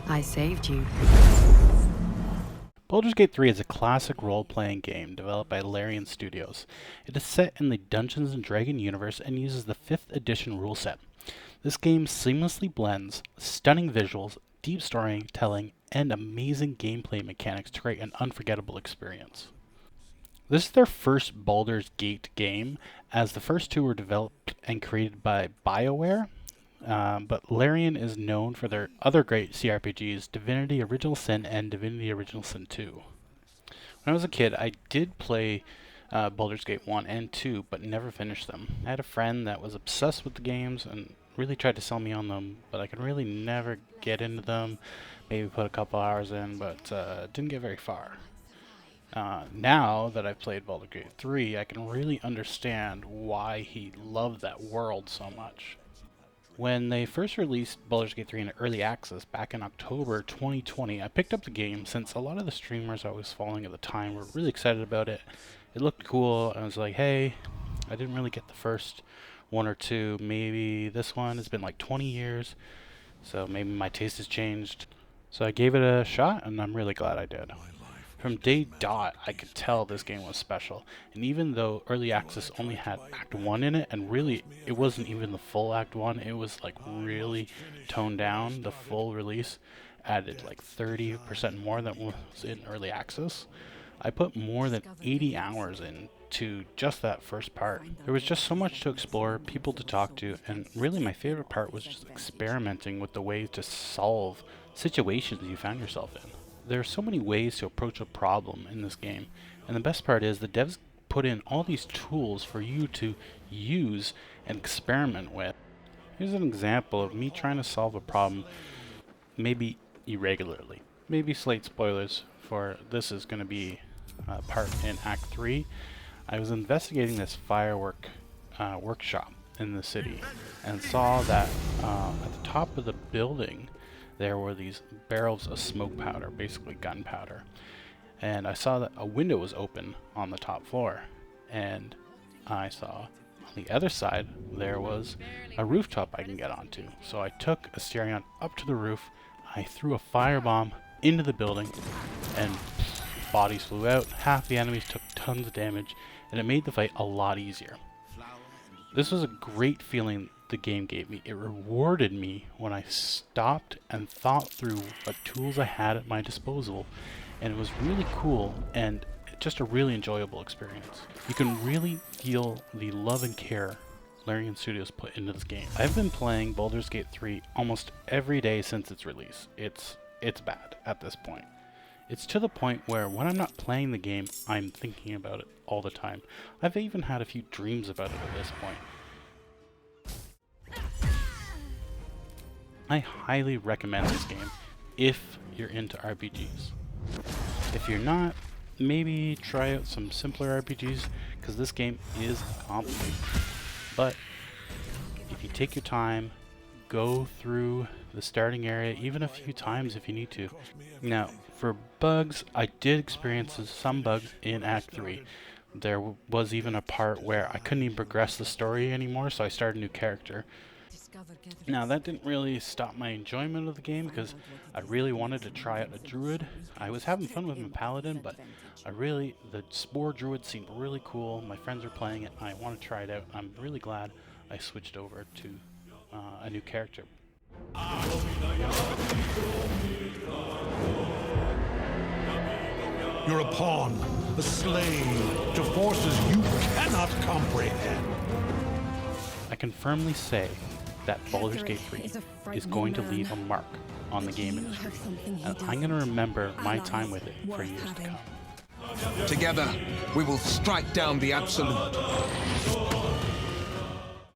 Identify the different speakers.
Speaker 1: I saved you.
Speaker 2: Baldur's Gate 3 is a classic role-playing game developed by Larian Studios. It is set in the Dungeons & Dragons universe and uses the 5th edition rule set. This game seamlessly blends stunning visuals, deep storytelling, and amazing gameplay mechanics to create an unforgettable experience. This is their first Baldur's Gate game, as the first two were developed and created by BioWare, but Larian is known for their other great CRPGs, Divinity Original Sin and Divinity Original Sin 2. When I was a kid, I did play Baldur's Gate 1 and 2, but never finished them. I had a friend that was obsessed with the games and really tried to sell me on them, but I could really never get into them. Maybe put a couple hours in, but didn't get very far. Now that I've played Baldur's Gate 3, I can really understand why he loved that world so much. When they first released Baldur's Gate 3 in early access back in October 2020, I picked up the game since a lot of the streamers I was following at the time were really excited about it. It looked cool. I was like, hey, I didn't really get the first one or two. Maybe this one. It's been like 20 years, so maybe my taste has changed. So I gave it a shot, and I'm really glad I did. From day dot, I could tell this game was special, and even though early access only had Act 1 in it, and really it wasn't even the full Act 1, it was like really toned down. The full release added like 30% more than was in early access. I put more than 80 hours into just that first part. There was just so much to explore, people to talk to, and really my favorite part was just experimenting with the ways to solve situations you found yourself in. There are so many ways to approach a problem in this game, and the best part is the devs put in all these tools for you to use and experiment with. Here's an example of me trying to solve a problem, maybe irregularly. Maybe slight spoilers, for this is going to be part in Act 3. I was investigating this firework workshop in the city and saw that at the top of the building there were these barrels of smoke powder, basically gunpowder. And I saw that a window was open on the top floor. And I saw on the other side there was a rooftop I can get onto. So I took Asterion up to the roof, I threw a firebomb into the building, and bodies flew out, half the enemies took tons of damage, and it made the fight a lot easier. This was a great feeling the game gave me. It rewarded me when I stopped and thought through what tools I had at my disposal, and it was really cool and just a really enjoyable experience. You can really feel the love and care Larian Studios put into this game. I've been playing Baldur's Gate 3 almost every day since its release. It's bad at this point. It's to the point where when I'm not playing the game, I'm thinking about it all the time. I've even had a few dreams about it at this point. I highly recommend this game if you're into RPGs. If you're not, maybe try out some simpler RPGs, because this game is complicated. But if you take your time, go through the starting area even a few times if you need to. Now, for bugs, I did experience some bugs in Act 3. There was even a part where I couldn't even progress the story anymore, so I started a new character. Now, that didn't really stop my enjoyment of the game, because I really wanted to try out a druid. I was having fun with my paladin, but the spore druid seemed really cool. My friends were playing it, and I want to try it out. I'm really glad I switched over to a new character.
Speaker 3: You're a pawn, a slave to forces you cannot comprehend.
Speaker 2: I can firmly say that Baldur's Gate 3 is going to leave a mark on the game industry, and I'm going to remember my time with it for years to come.
Speaker 4: Together, we will strike down the Absolute.